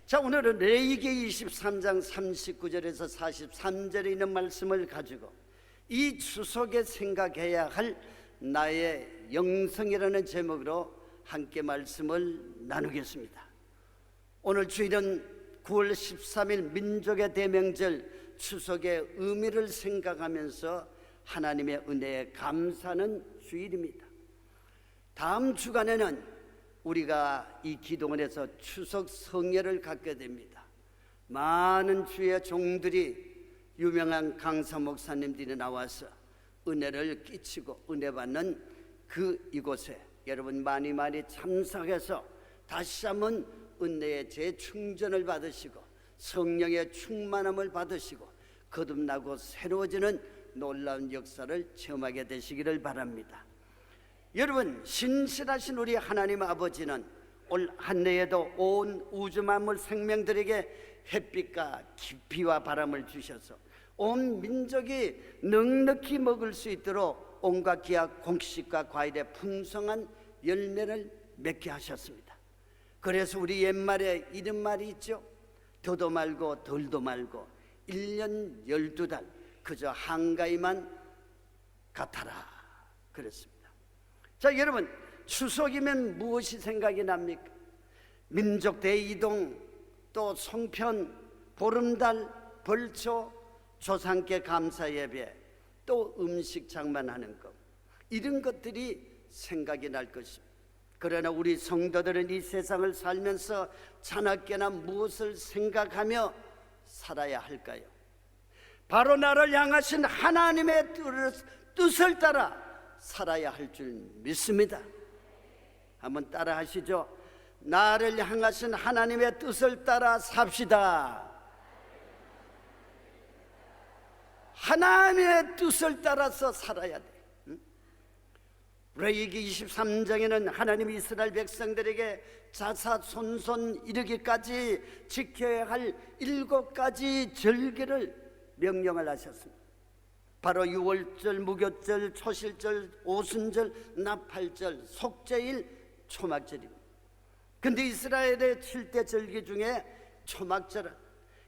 자, 오늘은 레위기 23장 39절에서 43절에 있는 말씀을 가지고 이 추석에 생각해야 할 나의 영성이라는 제목으로 함께 말씀을 나누겠습니다. 오늘 주일은 9월 13일 민족의 대명절 추석의 의미를 생각하면서 하나님의 은혜에 감사하는 주일입니다. 다음 주간에는 우리가 이 기도원에서 추석 성회를 갖게 됩니다. 많은 주의 종들이 유명한 강사 목사님들이 나와서 은혜를 끼치고 은혜 받는 이곳에 여러분 많이 참석해서 다시 한번 은혜의 재충전을 받으시고 성령의 충만함을 받으시고 거듭나고 새로워지는 놀라운 역사를 체험하게 되시기를 바랍니다. 여러분, 신실하신 우리 하나님 아버지는 올 한 해에도 온 우주 만물 생명들에게 햇빛과 깊이와 바람을 주셔서 온 민족이 넉넉히 먹을 수 있도록 온갖 기악 곡식과 과일의 풍성한 열매를 맺게 하셨습니다. 그래서 우리 옛말에 이런 말이 있죠. 더도 말고 덜도 말고 1년 12달 그저 한가위만 같아라 그랬습니다. 자, 여러분, 추석이면 무엇이 생각이 납니까? 민족 대이동, 또 송편, 보름달, 벌초, 조상께 감사 예배, 또 음식 장만하는 것, 이런 것들이 생각이 날 것입니다. 그러나 우리 성도들은 이 세상을 살면서 자나깨나 무엇을 생각하며 살아야 할까요? 바로 나를 향하신 하나님의 뜻을 따라 살아야 할 줄 믿습니다. 한번 따라 하시죠. 나를 향하신 하나님의 뜻을 따라 삽시다. 하나님의 뜻을 따라서 살아야 돼. 레위기 23장에는 하나님이 이스라엘 백성들에게 자사손손 이르기까지 지켜야 할 7가지 절기를 명령을 하셨습니다. 바로 유월절, 무교절, 초실절, 오순절, 나팔절, 속죄일, 초막절입니다. 근데 이스라엘의 7대 절기 중에 초막절은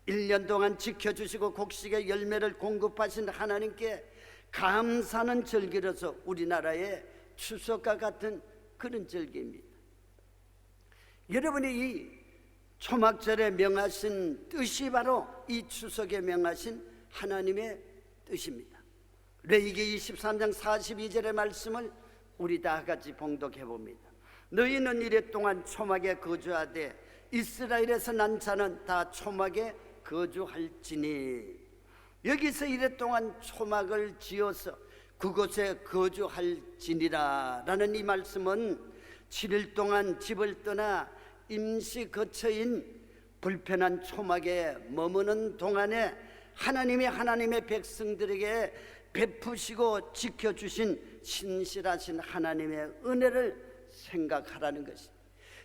1년 동안 지켜주시고 곡식의 열매를 공급하신 하나님께 감사하는 절기로서 우리나라의 추석과 같은 그런 절기입니다. 여러분이 이 초막절에 명하신 뜻이 바로 이 추석에 명하신 하나님의 뜻입니다. 레위기 23장 42절의 말씀을 우리 다 같이 봉독해 봅니다. 너희는 이래 동안 초막에 거주하되 이스라엘에서 난 자는 다 초막에 거주할지니. 여기서 이래 동안 초막을 지어서 그곳에 거주할지니라 라는 이 말씀은 7일 동안 집을 떠나 임시 거처인 불편한 초막에 머무는 동안에 하나님의 백성들에게 베푸시고 지켜주신 신실하신 하나님의 은혜를 생각하라는 것입니다.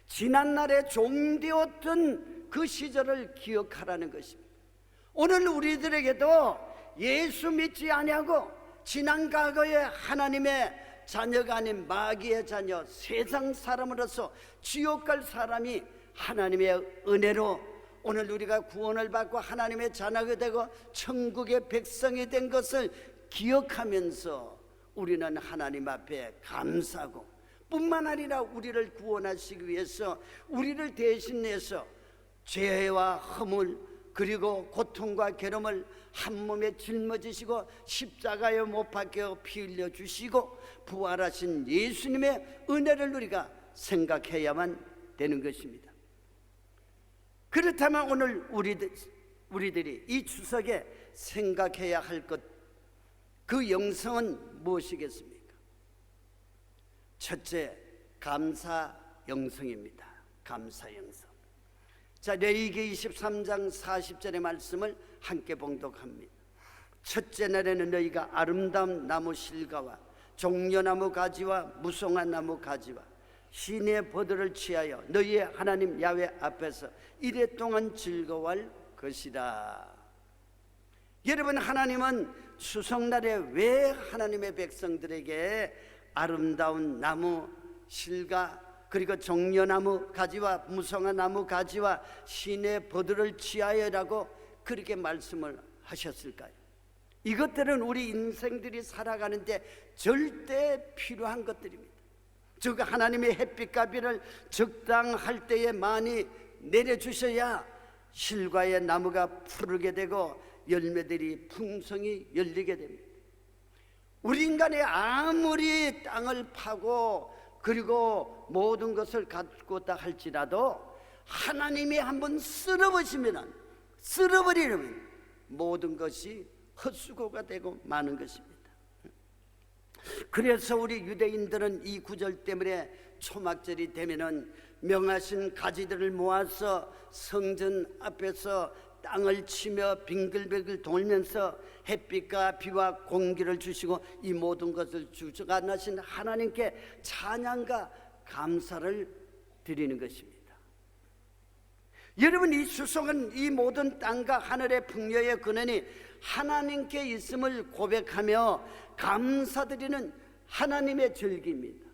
지난날에 종되었던 그 시절을 기억하라는 것입니다. 오늘 우리들에게도 예수 믿지 아니하고 지난 과거에 하나님의 자녀가 아닌 마귀의 자녀, 세상 사람으로서 지옥 갈 사람이 하나님의 은혜로 오늘 우리가 구원을 받고 하나님의 자녀가 되고 천국의 백성이 된 것을 기억하면서 우리는 하나님 앞에 감사하고 뿐만 아니라 우리를 구원하시기 위해서 우리를 대신해서 죄와 허물 그리고 고통과 괴로움을 한 몸에 짊어지시고 십자가에 못 박혀 피 흘려 주시고 부활하신 예수님의 은혜를 우리가 생각해야만 되는 것입니다. 그렇다면 오늘 우리들이 이 추석에 생각해야 할 것, 그 영성은 무엇이겠습니까? 첫째, 감사 영성입니다. 감사 영성. 자, 레위기 23장 40절의 말씀을 함께 봉독합니다. 첫째 날에는 너희가 아름다운 나무 실과와 종려나무 가지와 무송한 나무 가지와 신의 버들을 취하여 너희의 하나님 야훼 앞에서 이래 동안 즐거워할 것이다. 여러분, 하나님은 추석날에 왜 하나님의 백성들에게 아름다운 나무 실과 그리고 종려나무 가지와 무성화 나무 가지와 시내 버들을 취하여라고 그렇게 말씀을 하셨을까요? 이것들은 우리 인생들이 살아가는데 절대 필요한 것들입니다. 즉 하나님의 햇빛과 비를 적당할 때에 많이 내려주셔야 실과의 나무가 푸르게 되고 열매들이 풍성히 열리게 됩니다. 우리 인간이 아무리 땅을 파고 그리고 모든 것을 갖고다 할지라도 하나님이 한번 쓸어버리면 모든 것이 헛수고가 되고 마는 것입니다. 그래서 우리 유대인들은 이 구절 때문에 초막절이 되면은 명하신 가지들을 모아서 성전 앞에서 땅을 치며 빙글빙글 돌면서 햇빛과 비와 공기를 주시고 이 모든 것을 주관하신 하나님께 찬양과 감사를 드리는 것입니다. 여러분, 이 수송은 이 모든 땅과 하늘의 풍요의 근원이 하나님께 있음을 고백하며 감사드리는 하나님의 절기입니다.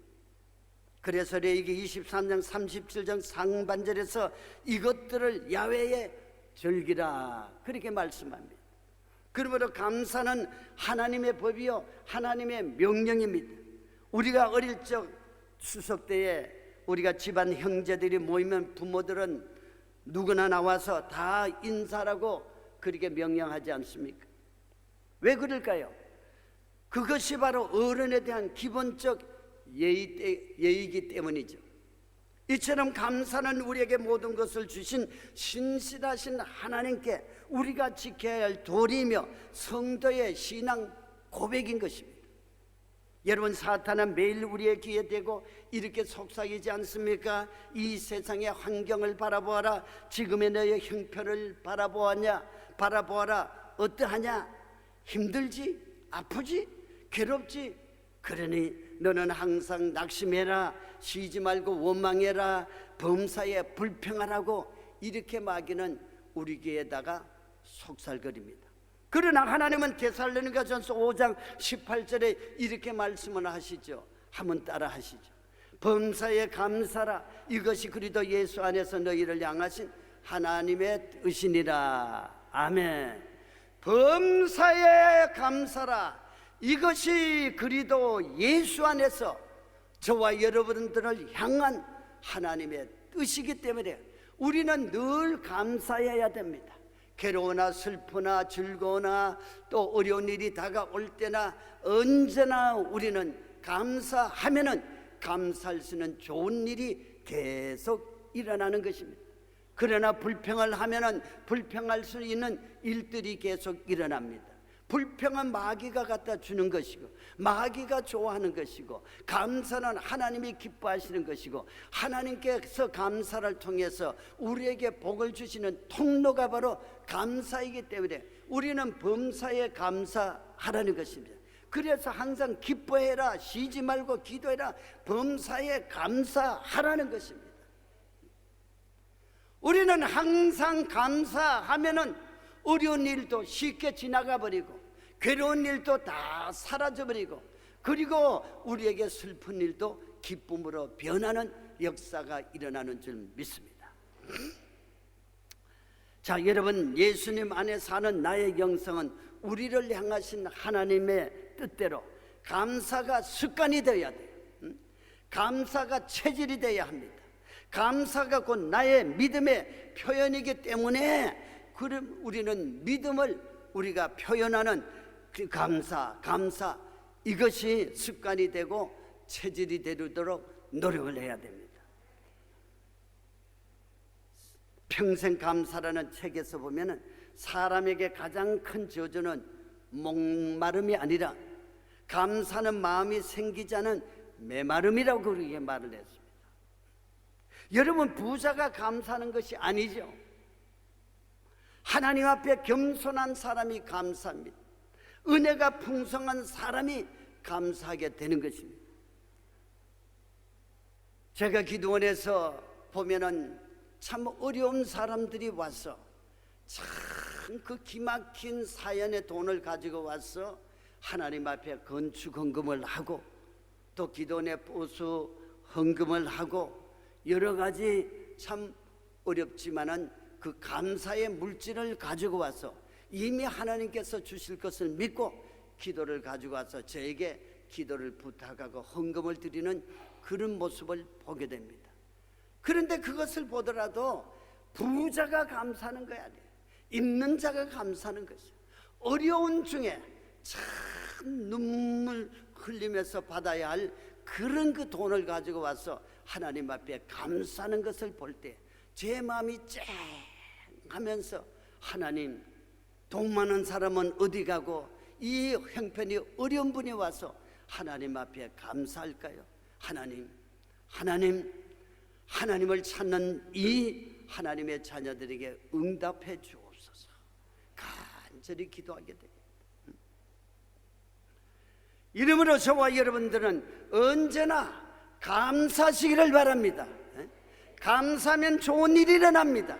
그래서 레위기 23장 37장 상반절에서 이것들을 야훼의 절기라 그렇게 말씀합니다. 그러므로 감사는 하나님의 법이요 하나님의 명령입니다. 우리가 어릴 적 추석 때에 우리가 집안 형제들이 모이면 부모들은 누구나 나와서 다 인사라고 그렇게 명령하지 않습니까? 왜 그럴까요? 그것이 바로 어른에 대한 기본적 예의이기 때문이죠. 이처럼 감사는 우리에게 모든 것을 주신 신실하신 하나님께 우리가 지켜야 할 도리며 성도의 신앙 고백인 것입니다. 여러분, 사탄은 매일 우리의 귀에 대고 이렇게 속삭이지 않습니까? 이 세상의 환경을 바라보아라. 지금의 너의 형편을 바라보아라. 어떠하냐? 힘들지? 아프지? 괴롭지? 그러니 너는 항상 낙심해라. 쉬지 말고 원망해라. 범사에 불평하라고 이렇게 마귀는 우리 귀에다가 속살거립니다. 그러나 하나님은 데살로니가전서 5장 18절에 이렇게 말씀을 하시죠. 한번 따라 하시죠. 범사에 감사라. 이것이 그리스도 예수 안에서 너희를 향하신 하나님의 뜻이니라. 아멘. 범사에 감사라. 이것이 그리스도 예수 안에서 저와 여러분들을 향한 하나님의 뜻이기 때문에 우리는 늘 감사해야 됩니다. 괴로우나 슬프나 즐거우나 또 어려운 일이 다가올 때나 언제나 우리는 감사하면은 감사할 수 있는 좋은 일이 계속 일어나는 것입니다. 그러나 불평을 하면은 불평할 수 있는 일들이 계속 일어납니다. 불평은 마귀가 갖다 주는 것이고 마귀가 좋아하는 것이고, 감사는 하나님이 기뻐하시는 것이고, 하나님께서 감사를 통해서 우리에게 복을 주시는 통로가 바로 감사이기 때문에 우리는 범사에 감사하라는 것입니다. 그래서 항상 기뻐해라, 쉬지 말고 기도해라, 범사에 감사하라는 것입니다. 우리는 항상 감사하면은 어려운 일도 쉽게 지나가 버리고 괴로운 일도 다 사라져 버리고, 그리고 우리에게 슬픈 일도 기쁨으로 변하는 역사가 일어나는 줄 믿습니다. 자, 여러분, 예수님 안에 사는 나의 영성은 우리를 향하신 하나님의 뜻대로 감사가 습관이 되어야 돼요. 감사가 체질이 되어야 합니다. 감사가 곧 나의 믿음의 표현이기 때문에 그럼 우리는 믿음을 우리가 표현하는 그 감사 이것이 습관이 되고 체질이 되도록 노력을 해야 됩니다. 평생 감사라는 책에서 보면은 사람에게 가장 큰 저주는 목마름이 아니라 감사는 마음이 생기지 않은 메마름이라고 그렇게 말을 했습니다. 여러분, 부자가 감사하는 것이 아니죠. 하나님 앞에 겸손한 사람이 감사합니다. 은혜가 풍성한 사람이 감사하게 되는 것입니다. 제가 기도원에서 보면은 참 어려운 사람들이 와서 참 그 기막힌 사연의 돈을 가지고 와서 하나님 앞에 건축 헌금을 하고 또 기도원에 보수 헌금을 하고 여러 가지 참 어렵지만은 그 감사의 물질을 가지고 와서 이미 하나님께서 주실 것을 믿고 기도를 가지고 와서 저에게 기도를 부탁하고 헌금을 드리는 그런 모습을 보게 됩니다. 그런데 그것을 보더라도 부자가 감사하는 거야 돼. 있는 자가 감사하는 것이야. 어려운 중에 참 눈물 흘리면서 받아야 할 그런 그 돈을 가지고 와서 하나님 앞에 감사하는 것을 볼 때 제 마음이 쨍하면서 하나님, 돈 많은 사람은 어디 가고 이 형편이 어려운 분이 와서 하나님 앞에 감사할까요? 하나님을 찾는 이 하나님의 자녀들에게 응답해 주옵소서. 간절히 기도하게 됩니다. 이러므로 저와 여러분들은 언제나 감사하시기를 바랍니다. 감사하면 좋은 일이 일어납니다.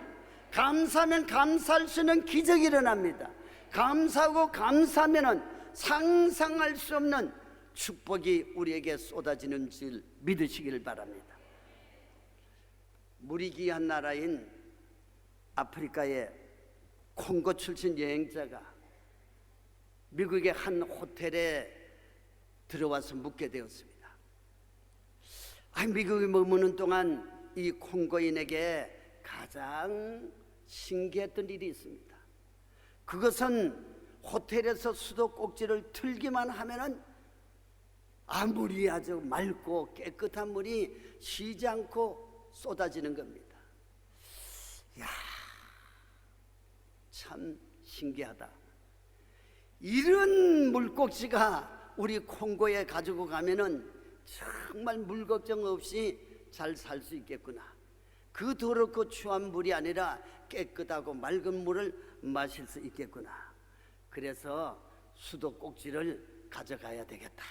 감사하면 감사할 수 있는 기적이 일어납니다. 감사하고 감사하면 상상할 수 없는 축복이 우리에게 쏟아지는 줄 믿으시기를 바랍니다. 물이 귀한 나라인 아프리카의 콩고 출신 여행자가 미국의 한 호텔에 들어와서 묵게 되었습니다. 미국에 머무는 동안 이 콩고인에게 가장 신기했던 일이 있습니다. 그것은 호텔에서 수도꼭지를 틀기만 하면은 물이 아주 맑고 깨끗한 물이 쉬지 않고 쏟아지는 겁니다. 이야, 참 신기하다. 이런 물꼭지가 우리 콩고에 가지고 가면은 정말 물 걱정 없이 잘 살 수 있겠구나. 그 더럽고 추한 물이 아니라 깨끗하고 맑은 물을 마실 수 있겠구나. 그래서 수도꼭지를 가져가야 되겠다.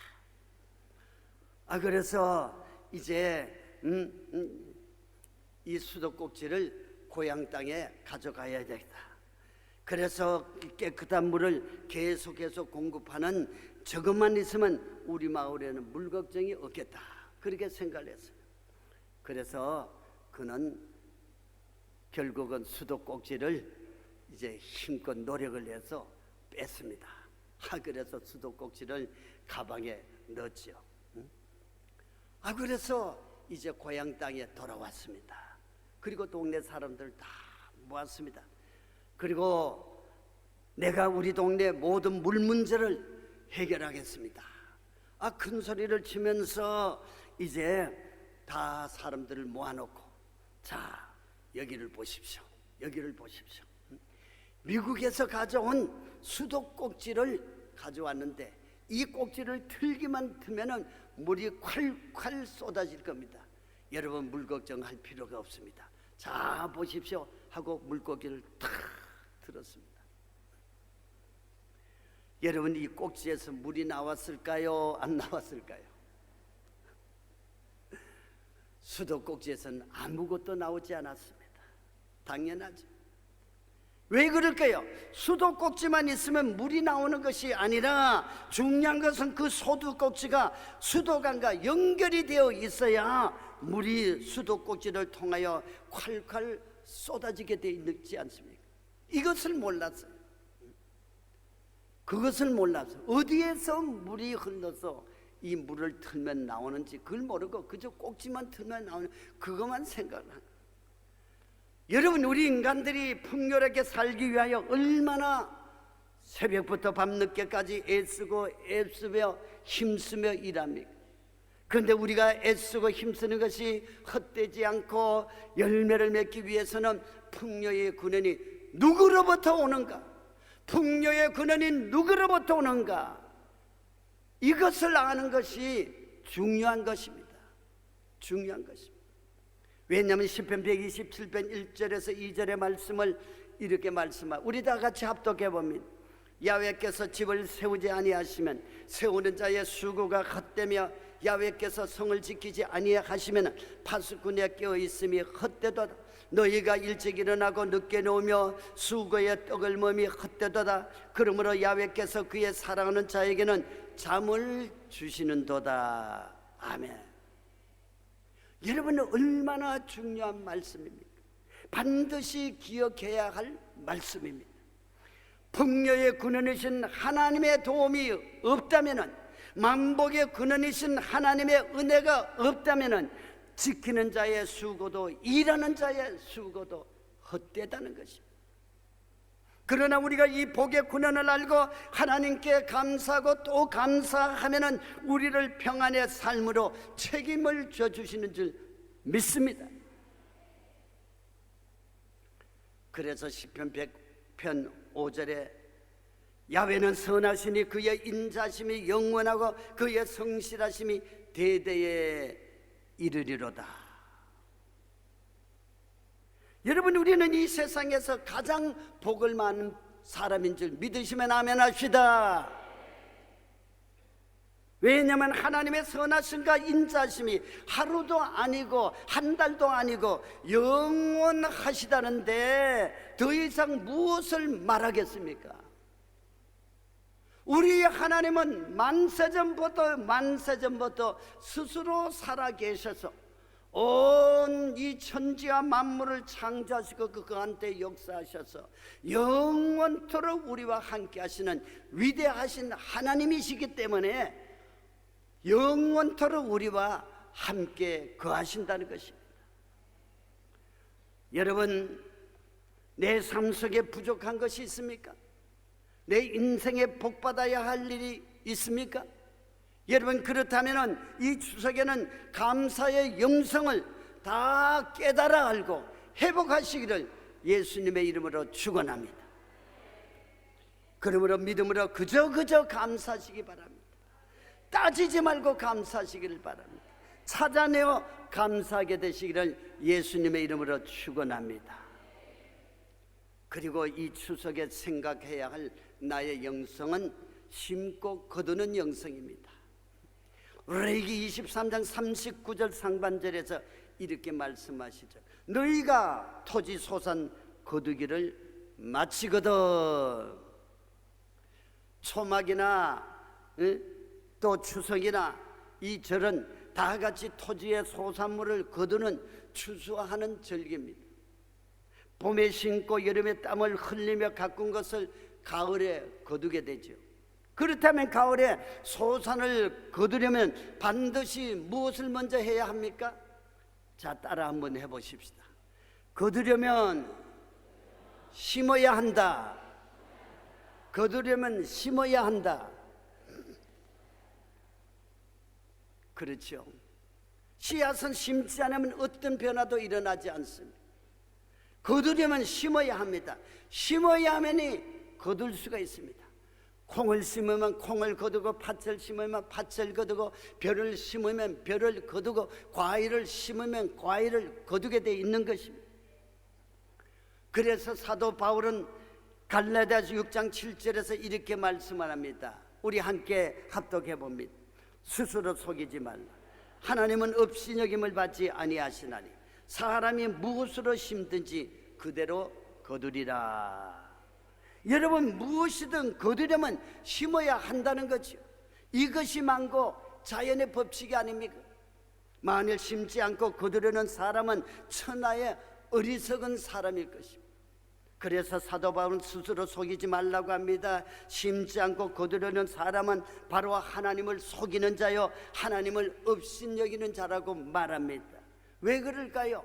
그래서 이제 이 수도꼭지를 고향 땅에 가져가야 되겠다. 그래서 깨끗한 물을 계속해서 공급하는 저것만 있으면 우리 마을에는 물 걱정이 없겠다. 그렇게 생각을 했어요. 그래서 그는 결국은 수도꼭지를 이제 힘껏 노력을 해서 뺐습니다. 그래서 수도꼭지를 가방에 넣었죠. 그래서 이제 고향 땅에 돌아왔습니다. 그리고 동네 사람들 다 모았습니다. 그리고 내가 우리 동네 모든 물 문제를 해결하겠습니다. 큰 소리를 치면서 이제 다 사람들을 모아놓고, 자, 여기를 보십시오. 여기를 보십시오. 미국에서 가져온 수도꼭지를 가져왔는데 이 꼭지를 틀기만 틀면은 물이 콸콸 쏟아질 겁니다. 여러분 물 걱정할 필요가 없습니다. 자, 보십시오 하고 물고기를 탁 틀었습니다. 여러분 이 꼭지에서 물이 나왔을까요? 안 나왔을까요? 수도꼭지에서는 아무것도 나오지 않았습니다. 당연하죠. 왜 그럴까요? 수도꼭지만 있으면 물이 나오는 것이 아니라 중요한 것은 그 수도꼭지가 수도관과 연결이 되어 있어야 물이 수도꼭지를 통하여 콸콸 쏟아지게 되어 있지 않습니까? 이것을 몰랐어요. 그것을 몰랐어요. 어디에서 물이 흘러서 이 물을 틀면 나오는지 그걸 모르고 그저 꼭지만 틀면 나오는 그것만 생각을 하는. 여러분 우리 인간들이 풍요롭게 살기 위하여 얼마나 새벽부터 밤늦게까지 애쓰며 힘쓰며 일합니까? 그런데 우리가 애쓰고 힘쓰는 것이 헛되지 않고 열매를 맺기 위해서는 풍요의 근원이 누구로부터 오는가? 풍요의 근원이 누구로부터 오는가? 이것을 아는 것이 중요한 것입니다. 중요한 것입니다. 왜냐하면 시편 127편 1절에서 2절의 말씀을 이렇게 말씀하고 우리 다 같이 합독해 봅니다. 야훼께서 집을 세우지 아니하시면 세우는 자의 수고가 헛되며 야훼께서 성을 지키지 아니하시면 파수꾼에 깨어 있음이 헛되도다. 너희가 일찍 일어나고 늦게 놓으며 수고의 떡을 먹음이 헛되도다. 그러므로 야훼께서 그의 사랑하는 자에게는 잠을 주시는도다. 아멘. 여러분은 얼마나 중요한 말씀입니까? 반드시 기억해야 할 말씀입니다. 풍요의 근원이신 하나님의 도움이 없다면, 만복의 근원이신 하나님의 은혜가 없다면 지키는 자의 수고도 일하는 자의 수고도 헛되다는 것입니다. 그러나 우리가 이 복의 근원을 알고 하나님께 감사하고 또 감사하면 우리를 평안의 삶으로 책임을 져주시는 줄 믿습니다. 그래서 시편 100편 5절에 야훼는 선하시니 그의 인자심이 영원하고 그의 성실하심이 대대에 이르리로다. 여러분, 우리는 이 세상에서 가장 복을 많은 사람인 줄 믿으시면 아멘 합시다. 왜냐하면 하나님의 선하심과 인자심이 하루도 아니고 한 달도 아니고 영원하시다는데 더 이상 무엇을 말하겠습니까? 우리 하나님은 만세전부터 스스로 살아계셔서 온 이 천지와 만물을 창조하시고 그 가운데 역사하셔서 영원토록 우리와 함께 하시는 위대하신 하나님이시기 때문에 영원토록 우리와 함께 거하신다는 것입니다. 여러분, 내 삶 속에 부족한 것이 있습니까? 내 인생에 복받아야 할 일이 있습니까? 여러분, 그렇다면 이 추석에는 감사의 영성을 다 깨달아 알고 회복하시기를 예수님의 이름으로 축원합니다. 그러므로 믿음으로 그저 감사하시기 바랍니다. 따지지 말고 감사하시기를 바랍니다. 찾아내어 감사하게 되시기를 예수님의 이름으로 축원합니다. 그리고 이 추석에 생각해야 할 나의 영성은 심고 거두는 영성입니다. 레위기 23장 39절 상반절에서 이렇게 말씀하시죠. 너희가 토지 소산 거두기를 마치거든. 초막이나 또 추석이나 이 절은 다 같이 토지의 소산물을 거두는 추수하는 절기입니다. 봄에 심고 여름에 땀을 흘리며 가꾼 것을 가을에 거두게 되죠. 그렇다면 가을에 소산을 거두려면 반드시 무엇을 먼저 해야 합니까? 자, 따라 한번 해보십시다. 거두려면 심어야 한다. 거두려면 심어야 한다. 그렇죠. 씨앗은 심지 않으면 어떤 변화도 일어나지 않습니다. 거두려면 심어야 합니다. 심어야 하면이 거둘 수가 있습니다. 콩을 심으면 콩을 거두고, 팥을 심으면 팥을 거두고, 벼를 심으면 벼를 거두고, 과일을 심으면 과일을 거두게 돼 있는 것입니다. 그래서 사도 바울은 갈라디아서 6장 7절에서 이렇게 말씀을 합니다. 우리 함께 합독해 봅니다. 스스로 속이지 말라. 하나님은 업신여김을 받지 아니하시나니 사람이 무엇으로 심든지 그대로 거두리라. 여러분, 무엇이든 거두려면 심어야 한다는 거죠. 이것이 만고 자연의 법칙이 아닙니까? 만일 심지 않고 거두려는 사람은 천하의 어리석은 사람일 것입니다. 그래서 사도 바울은 스스로 속이지 말라고 합니다. 심지 않고 거두려는 사람은 바로 하나님을 속이는 자요 하나님을 업신여기는 자라고 말합니다. 왜 그럴까요?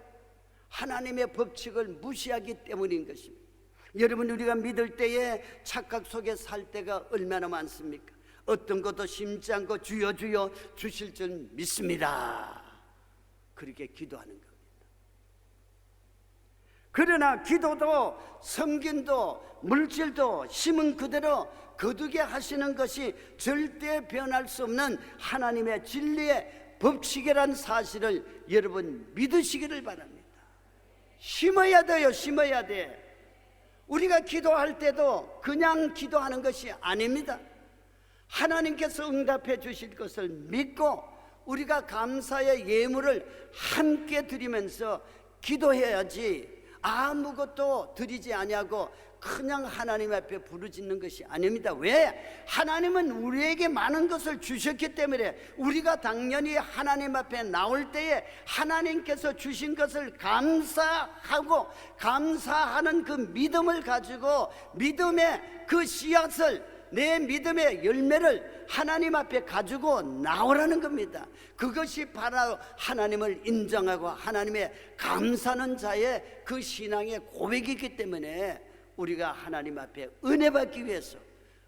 하나님의 법칙을 무시하기 때문인 것입니다. 여러분, 우리가 믿을 때에 착각 속에 살 때가 얼마나 많습니까? 어떤 것도 심지 않고 주여 주여 주실 줄 믿습니다. 그렇게 기도하는 겁니다. 그러나 기도도 섬김도 물질도 심은 그대로 거두게 하시는 것이 절대 변할 수 없는 하나님의 진리의 법칙이란 사실을 여러분 믿으시기를 바랍니다. 심어야 돼요. 심어야 돼. 우리가 기도할 때도 그냥 기도하는 것이 아닙니다. 하나님께서 응답해 주실 것을 믿고 우리가 감사의 예물을 함께 드리면서 기도해야지, 아무것도 드리지 아니하고 그냥 하나님 앞에 부르짖는 것이 아닙니다. 왜? 하나님은 우리에게 많은 것을 주셨기 때문에 우리가 당연히 하나님 앞에 나올 때에 하나님께서 주신 것을 감사하고 감사하는 그 믿음을 가지고 믿음의 그 씨앗을, 내 믿음의 열매를 하나님 앞에 가지고 나오라는 겁니다. 그것이 바로 하나님을 인정하고 하나님의 감사하는 자의 그 신앙의 고백이기 때문에 우리가 하나님 앞에 은혜 받기 위해서,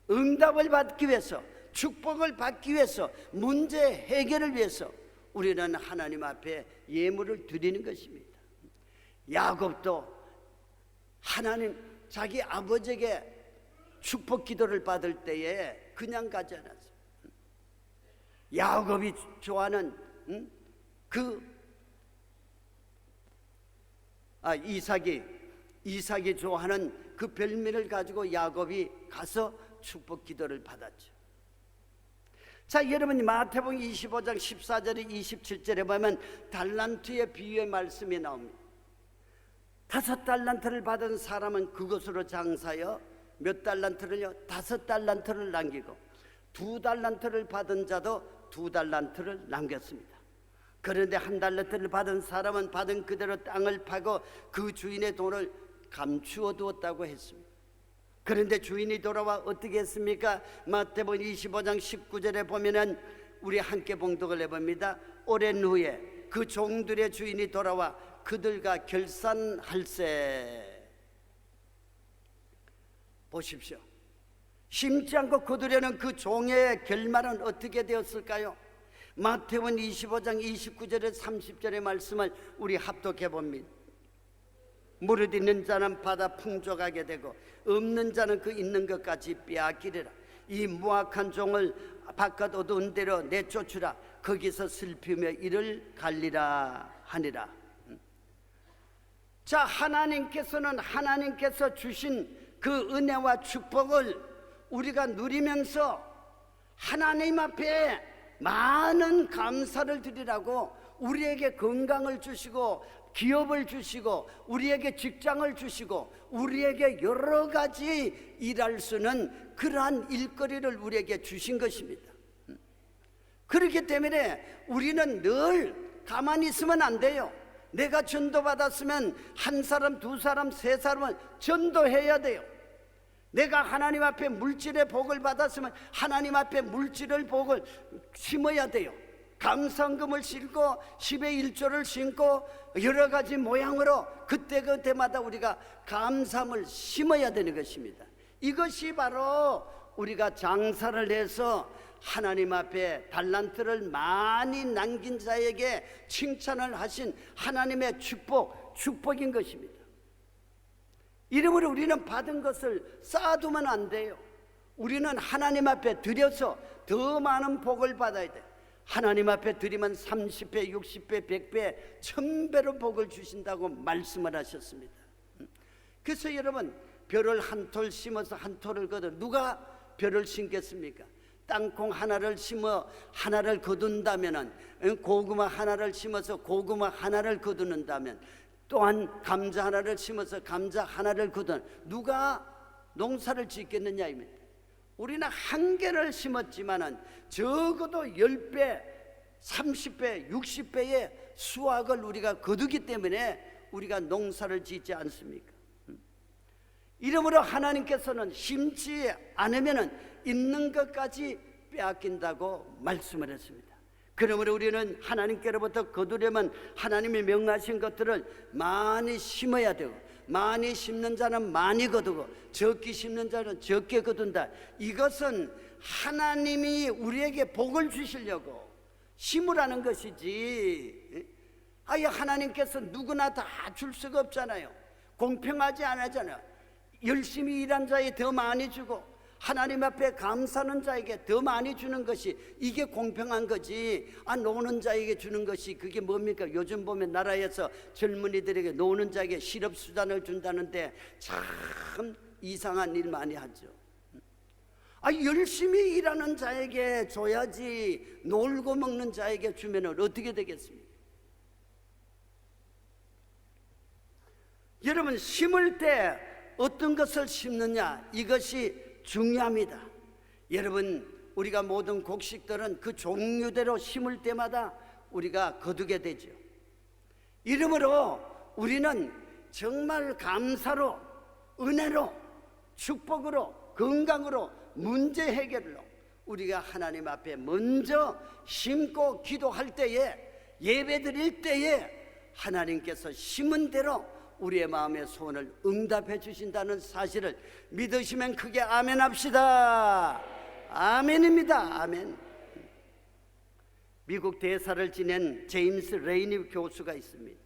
응답을 받기 위해서, 축복을 받기 위해서, 문제 해결을 위해서 우리는 하나님 앞에 예물을 드리는 것입니다. 야곱도 하나님 자기 아버지에게 축복 기도를 받을 때에 그냥 가지 않았어요. 야곱이 좋아하는 이삭이 좋아하는 그 별미를 가지고 야곱이 가서 축복 기도를 받았죠. 자, 여러분 마태복음 25장 14절에 27절에 보면 달란트의 비유의 말씀이 나옵니다. 5달란트를 받은 사람은 그것으로 장사하여 몇 달란트를요? 5달란트를 남기고 2달란트를 받은 자도 2달란트를 남겼습니다. 그런데 1달란트를 받은 사람은 받은 그대로 땅을 파고 그 주인의 돈을 감추어 두었다고 했습니다. 그런데 주인이 돌아와 어떻게 했습니까? 마태복음 25장 19절에 보면은 우리 함께 봉독을 해봅니다. 오랜 후에 그 종들의 주인이 돌아와 그들과 결산할세. 보십시오. 심지 않고 거두려는 그 종의 결말은 어떻게 되었을까요? 마태복음 25장 29절에 30절의 말씀을 우리 합독해 봅니다. 무릇 있는 자는 받아 풍족하게 되고 없는 자는 그 있는 것까지 빼앗기리라. 이 무악한 종을 바깥 어두운 데로 내쫓으라. 거기서 슬피며 이를 갈리라 하니라. 자, 하나님께서 주신 그 은혜와 축복을 우리가 누리면서 하나님 앞에 많은 감사를 드리라고 우리에게 건강을 주시고 기업을 주시고 우리에게 직장을 주시고 우리에게 여러 가지 일할 수는 그러한 일거리를 우리에게 주신 것입니다. 그렇기 때문에 우리는 늘 가만히 있으면 안 돼요. 내가 전도받았으면 한 사람, 두 사람, 세 사람을 전도해야 돼요. 내가 하나님 앞에 물질의 복을 받았으면 하나님 앞에 물질의 복을 심어야 돼요. 감상금을 심고 10의 1조를 심고 여러 가지 모양으로 그때그때마다 우리가 감사함을 심어야 되는 것입니다. 이것이 바로 우리가 장사를 해서 하나님 앞에 달란트를 많이 남긴 자에게 칭찬을 하신 하나님의 축복인 것입니다. 이러므로 우리는 받은 것을 쌓아두면 안 돼요. 우리는 하나님 앞에 드려서 더 많은 복을 받아야 돼요. 하나님 앞에 드리면 30배, 60배, 100배, 1000배로 복을 주신다고 말씀을 하셨습니다. 그래서 여러분, 벼를 한 톨 심어서 한 톨을 거둬. 누가 벼를 심겠습니까? 땅콩 하나를 심어 하나를 거둔다면, 고구마 하나를 심어서 고구마 하나를 거두는다면, 또한 감자 하나를 심어서 감자 하나를 거둔, 누가 농사를 짓겠느냐입니다. 우리는 한 개를 심었지만은 적어도 10배, 30배, 60배의 수확을 우리가 거두기 때문에 우리가 농사를 짓지 않습니까? 이러므로 하나님께서는 심지 않으면은 있는 것까지 빼앗긴다고 말씀을 했습니다. 그러므로 우리는 하나님께로부터 거두려면 하나님이 명하신 것들을 많이 심어야 되고, 많이 심는 자는 많이 거두고 적게 심는 자는 적게 거둔다. 이것은 하나님이 우리에게 복을 주시려고 심으라는 것이지, 아예 하나님께서 누구나 다 줄 수가 없잖아요. 공평하지 않잖아요. 열심히 일한 자에 더 많이 주고 하나님 앞에 감사하는 자에게 더 많이 주는 것이 이게 공평한 거지, 노는 자에게 주는 것이 그게 뭡니까? 요즘 보면 나라에서 젊은이들에게 노는 자에게 실업수단을 준다는데 참 이상한 일 많이 하죠. 열심히 일하는 자에게 줘야지 놀고 먹는 자에게 주면 어떻게 되겠습니까? 여러분, 심을 때 어떤 것을 심느냐, 이것이 중요합니다. 여러분, 우리가 모든 곡식들은 그 종류대로 심을 때마다 우리가 거두게 되죠. 이러므로 우리는 정말 감사로, 은혜로, 축복으로, 건강으로, 문제 해결로 우리가 하나님 앞에 먼저 심고 기도할 때에, 예배 드릴 때에 하나님께서 심은 대로 우리의 마음의 소원을 응답해 주신다는 사실을 믿으시면 크게 아멘 합시다. 아멘입니다. 아멘. 미국 대사를 지낸 제임스 레이니 교수가 있습니다.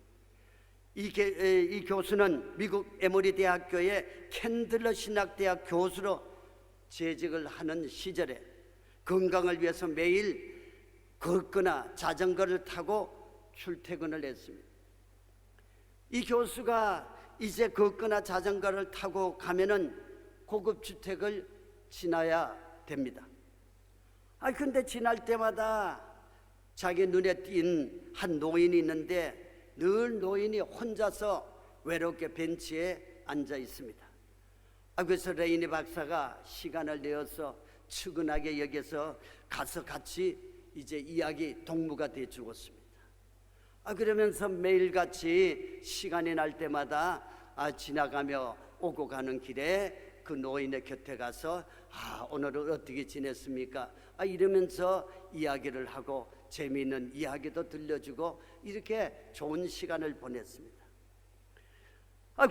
이 교수는 미국 에머리 대학교의 캔들러 신학대학 교수로 재직을 하는 시절에 건강을 위해서 매일 걷거나 자전거를 타고 출퇴근을 했습니다. 이 교수가 이제 걷거나 자전거를 타고 가면은 고급 주택을 지나야 됩니다. 근데 지날 때마다 자기 눈에 띈 한 노인이 있는데 늘 노인이 혼자서 외롭게 벤치에 앉아 있습니다. 그래서 레이니 박사가 시간을 내어서 측은하게 여겨서 가서 같이 이제 이야기 동무가 돼 주었습니다. 그러면서 매일같이 시간이 날 때마다 지나가며 오고 가는 길에 그 노인의 곁에 가서 오늘은 어떻게 지냈습니까? 이러면서 이야기를 하고 재미있는 이야기도 들려주고 이렇게 좋은 시간을 보냈습니다.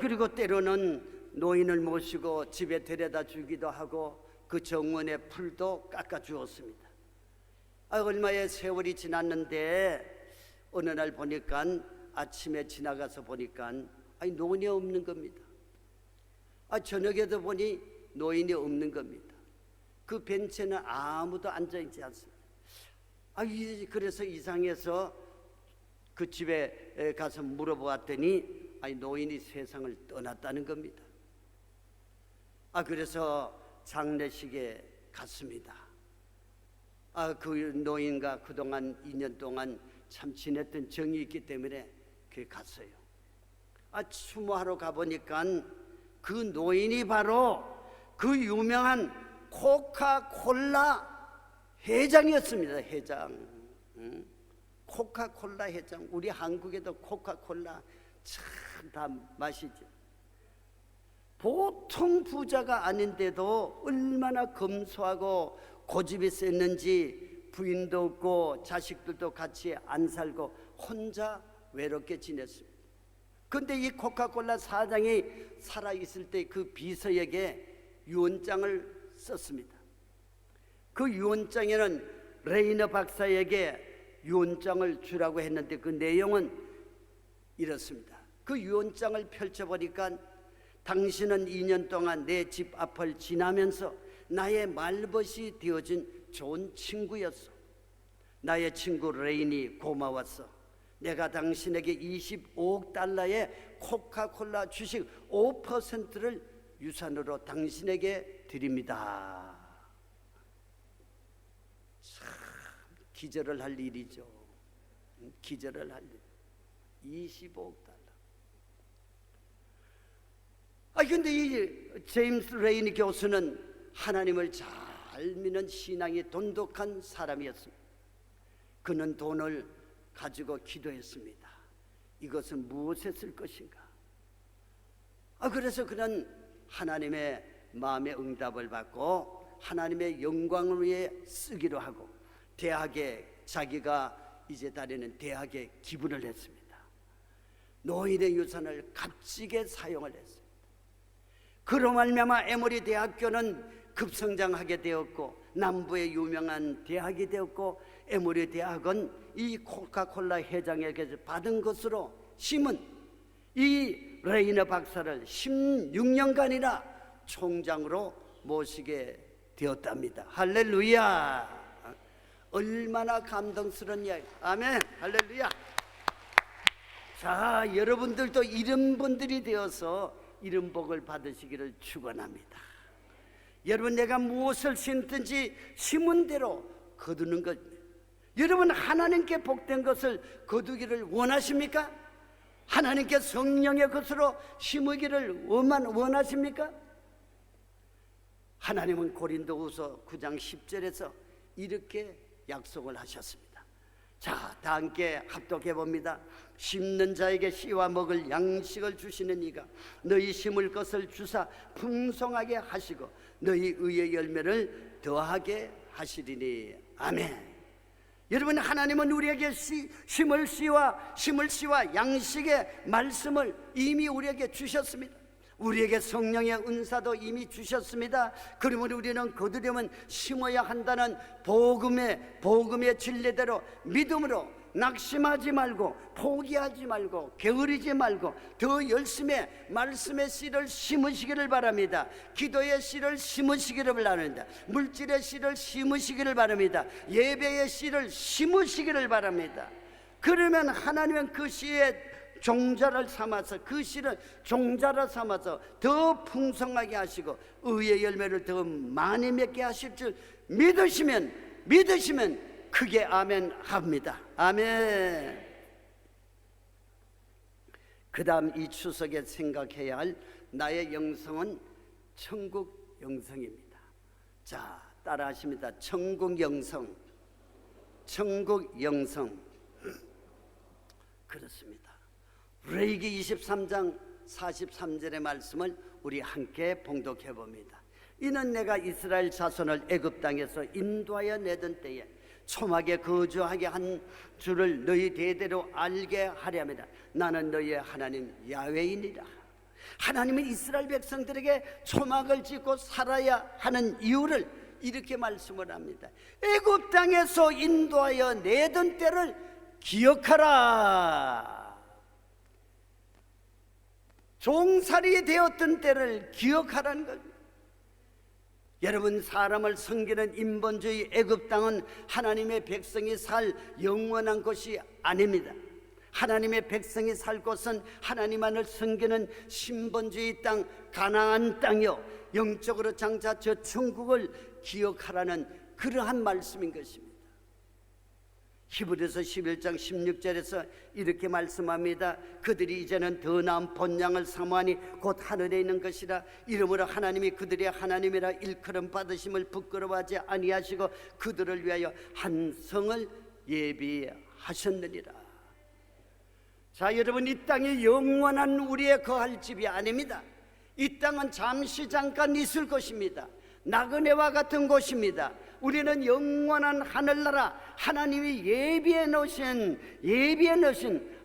그리고 때로는 노인을 모시고 집에 데려다 주기도 하고 그 정원의 풀도 깎아 주었습니다. 얼마의 세월이 지났는데 어느 날 보니까 아침에 지나가서 보니까 노인이 없는 겁니다. 저녁에도 보니 노인이 없는 겁니다. 그 벤치에는 아무도 앉아있지 않습니다. 그래서 이상해서 그 집에 가서 물어보았더니 노인이 세상을 떠났다는 겁니다. 그래서 장례식에 갔습니다. 그 노인과 그동안 2년 동안 참 지냈던 정이 있기 때문에 그에 갔어요. 추모하러 가보니까 그 노인이 바로 그 유명한 코카콜라 회장이었습니다. 회장. 코카콜라 회장. 우리 한국에도 코카콜라 참 다 마시죠. 보통 부자가 아닌데도 얼마나 검소하고 고집이 셌는지 부인도 없고 자식들도 같이 안 살고 혼자 외롭게 지냈습니다. 그런데 이 코카콜라 사장이 살아있을 때 그 비서에게 유언장을 썼습니다. 그 유언장에는 레이너 박사에게 유언장을 주라고 했는데 그 내용은 이렇습니다. 그 유언장을 펼쳐보니까 당신은 2년 동안 내 집 앞을 지나면서 나의 말벗이 되어준 좋은 친구였어. 나의 친구 레인이 고마웠어. 내가 당신에게 25억 달러의 코카콜라 주식 5%를 유산으로 당신에게 드립니다. 참 기절을 할 일이죠. 기절을 할 일. 25억 달러. 근데 이 제임스 레이니 교수는 하나님을 잘 믿는 신앙이 돈독한 사람이었습니다. 그는 돈을 가지고 기도했습니다. 이것은 무엇에 쓸 것인가? 그래서 그는 하나님의 마음의 응답을 받고 하나님의 영광을 위해 쓰기로 하고 대학에 자기가 이제 다니는 대학에 기부를 했습니다. 노인의 유산을 값지게 사용을 했습니다. 그로 말미암아 에머리 대학교는 급성장하게 되었고 남부의 유명한 대학이 되었고 에머리 대학은 이 코카콜라 회장에게서 받은 것으로 심은 이 레이너 박사를 16년간이나 총장으로 모시게 되었답니다. 할렐루야. 얼마나 감동스러운 이야기. 아멘. 할렐루야. 자, 여러분들도 이런 분들이 되어서 이런 복을 받으시기를 축원합니다. 여러분, 내가 무엇을 심든지 심은 대로 거두는 것. 여러분, 하나님께 복된 것을 거두기를 원하십니까? 하나님께 성령의 것으로 심으기를 원하십니까? 하나님은 고린도후서 9장 10절에서 이렇게 약속을 하셨습니다. 자, 다 함께 합독해 봅니다. 심는 자에게 씨와 먹을 양식을 주시는 이가 너희 심을 것을 주사 풍성하게 하시고 너희 의의 열매를 더하게 하시리니. 아멘. 여러분, 하나님은 우리에게 심을 씨와 양식의 말씀을 이미 우리에게 주셨습니다. 우리에게 성령의 은사도 이미 주셨습니다. 그러므로 우리는 거두려면 심어야 한다는 복음의 진리대로 믿음으로 낙심하지 말고 포기하지 말고 게으르지 말고 더 열심히 말씀의 씨를 심으시기를 바랍니다. 기도의 씨를 심으시기를 바랍니다. 물질의 씨를 심으시기를 바랍니다. 예배의 씨를 심으시기를 바랍니다. 그러면 하나님은 그 씨의 종자를 삼아서 그 씨를 종자를 삼아서 더 풍성하게 하시고 의의 열매를 더 많이 맺게 하실 줄 믿으시면 크게 아멘 합니다. 아멘. 그 다음 이 추석에 생각해야 할 나의 영성은 천국 영성입니다. 자, 따라 하십니다. 천국 영성. 그렇습니다. 레위기 23장 43절의 말씀을 우리 함께 봉독해 봅니다. 이는 내가 이스라엘 자손을 애굽 땅에서 인도하여 내던 때에 초막에 거주하게 한 줄을 너희 대대로 알게 하려면 나는 너희의 하나님 야훼이니라. 하나님은 이스라엘 백성들에게 초막을 짓고 살아야 하는 이유를 이렇게 말씀을 합니다. 애굽 땅에서 인도하여 내던 때를 기억하라. 종살이 되었던 때를 기억하라는 것. 여러분, 사람을 섬기는 인본주의 애굽 땅은 하나님의 백성이 살 영원한 곳이 아닙니다. 하나님의 백성이 살 곳은 하나님만을 섬기는 신본주의 땅 가나안 땅이요, 영적으로 장차 저 천국을 기억하라는 그러한 말씀인 것입니다. 히브리서 11장 16절에서 이렇게 말씀합니다. 그들이 이제는 더 나은 본향을 사모하니 곧 하늘에 있는 것이라. 이러므로 하나님이 그들의 하나님이라 일컬음 받으심을 부끄러워하지 아니하시고 그들을 위하여 한 성을 예비하셨느니라. 자, 여러분, 이 땅이 영원한 우리의 거할 집이 아닙니다. 이 땅은 잠깐 있을 것입니다. 나그네와 같은 곳입니다. 우리는 영원한 하늘나라, 하나님이 예비해 놓으신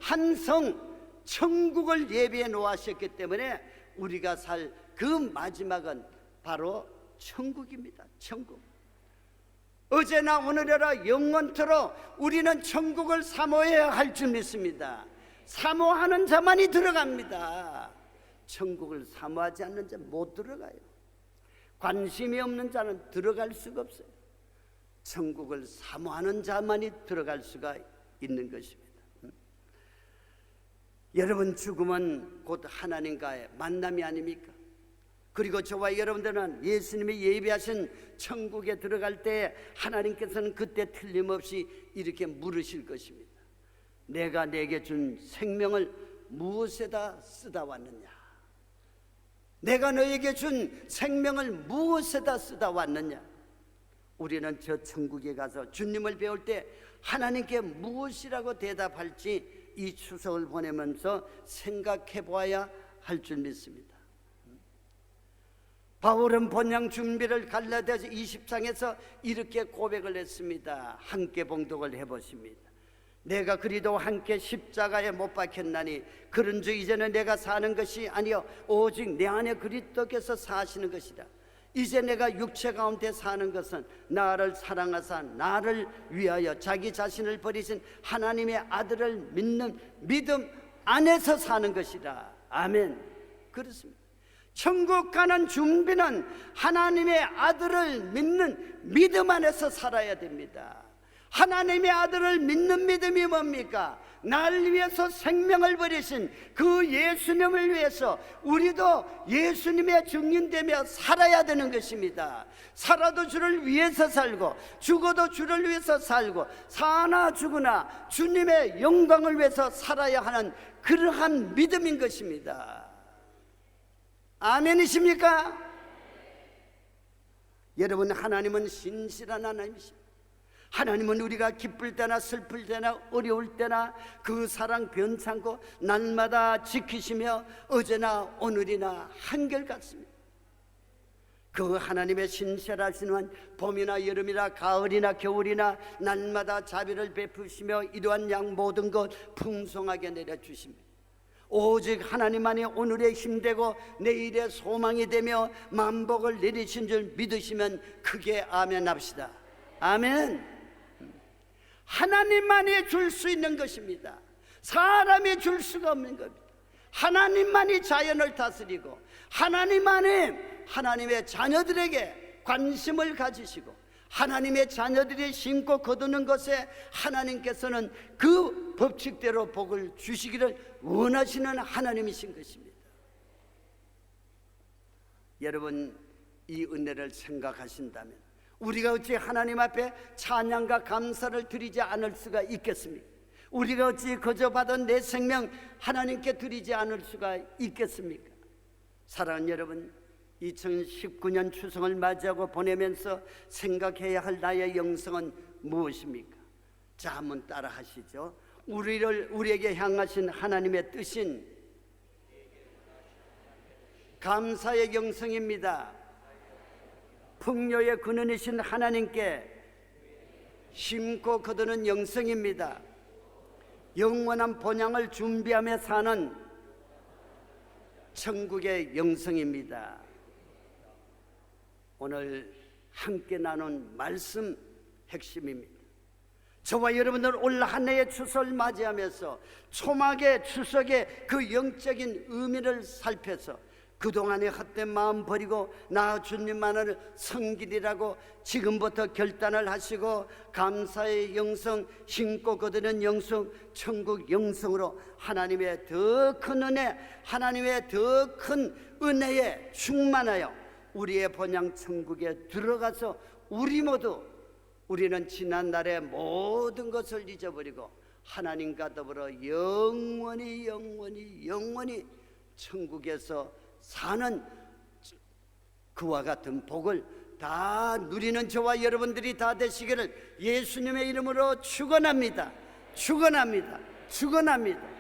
한 성, 천국을 예비해 놓으셨기 때문에 우리가 살 그 마지막은 바로 천국입니다. 천국. 어제나 오늘이라 영원토록 우리는 천국을 사모해야 할 줄 믿습니다. 사모하는 자만이 들어갑니다. 천국을 사모하지 않는 자 못 들어가요. 관심이 없는 자는 들어갈 수가 없어요. 천국을 사모하는 자만이 들어갈 수가 있는 것입니다. 여러분, 죽음은 곧 하나님과의 만남이 아닙니까? 그리고 저와 여러분들은 예수님이 예비하신 천국에 들어갈 때 하나님께서는 그때 틀림없이 이렇게 물으실 것입니다. 내가 내게 준 생명을 무엇에다 쓰다 왔느냐? 내가 너에게 준 생명을 무엇에다 쓰다 왔느냐? 우리는 저 천국에 가서 주님을 배울 때 하나님께 무엇이라고 대답할지 이 추석을 보내면서 생각해 보아야 할 줄 믿습니다. 바울은 본향 준비를 갈라디아서 20장에서 이렇게 고백을 했습니다. 함께 봉독을 해보십니다. 내가 그리도 함께 십자가에 못 박혔나니 그런즉 이제는 내가 사는 것이 아니요 오직 내 안에 그리스도께서 사시는 것이라. 이제 내가 육체 가운데 사는 것은 나를 사랑하사 나를 위하여 자기 자신을 버리신 하나님의 아들을 믿는 믿음 안에서 사는 것이라. 아멘. 그렇습니다. 천국 가는 준비는 하나님의 아들을 믿는 믿음 안에서 살아야 됩니다. 하나님의 아들을 믿는 믿음이 뭡니까? 날 위해서 생명을 버리신 그 예수님을 위해서 우리도 예수님의 증인되며 살아야 되는 것입니다. 살아도 주를 위해서 살고 죽어도 주를 위해서 살고 사나 죽으나 주님의 영광을 위해서 살아야 하는 그러한 믿음인 것입니다. 아멘이십니까? 여러분, 하나님은 신실한 하나님이십니다. 하나님은 우리가 기쁠 때나 슬플 때나 어려울 때나 그 사랑 변찮고 날마다 지키시며 어제나 오늘이나 한결같습니다. 그 하나님의 신실하신 봄이나 여름이나 가을이나 겨울이나 날마다 자비를 베푸시며 이러한 양 모든 것 풍성하게 내려주십니다. 오직 하나님만이 오늘의 힘되고 내일의 소망이 되며 만복을 내리신 줄 믿으시면 크게 아멘 합시다. 아멘. 하나님만이 줄 수 있는 것입니다. 사람이 줄 수가 없는 겁니다. 하나님만이 자연을 다스리고 하나님만이 하나님의 자녀들에게 관심을 가지시고 하나님의 자녀들이 심고 거두는 것에 하나님께서는 그 법칙대로 복을 주시기를 원하시는 하나님이신 것입니다. 여러분, 이 은혜를 생각하신다면 우리가 어찌 하나님 앞에 찬양과 감사를 드리지 않을 수가 있겠습니까? 우리가 어찌 거저 받은 내 생명 하나님께 드리지 않을 수가 있겠습니까? 사랑하는 여러분, 2019년 추석을 맞이하고 보내면서 생각해야 할 나의 영성은 무엇입니까? 자, 한번 따라 하시죠. 우리에게 향하신 하나님의 뜻인 감사의 영성입니다. 풍요의 근원이신 하나님께 심고 거두는 영성입니다. 영원한 본향을 준비하며 사는 천국의 영성입니다. 오늘 함께 나눈 말씀 핵심입니다. 저와 여러분들 올 한 해의 추석을 맞이하면서 초막의 추석의 그 영적인 의미를 살펴서 그동안의 헛된 마음 버리고 나 주님만을 섬기리라고 지금부터 결단을 하시고 감사의 영성, 심고 거두는 영성, 천국 영성으로 하나님의 더 큰 은혜, 하나님의 더 큰 은혜에 충만하여 우리의 본향 천국에 들어가서 우리는 지난날의 모든 것을 잊어버리고 하나님과 더불어 영원히 천국에서 사는 그와 같은 복을 다 누리는 저와 여러분들이 다 되시기를 예수님의 이름으로 축원합니다. 축원합니다. 축원합니다.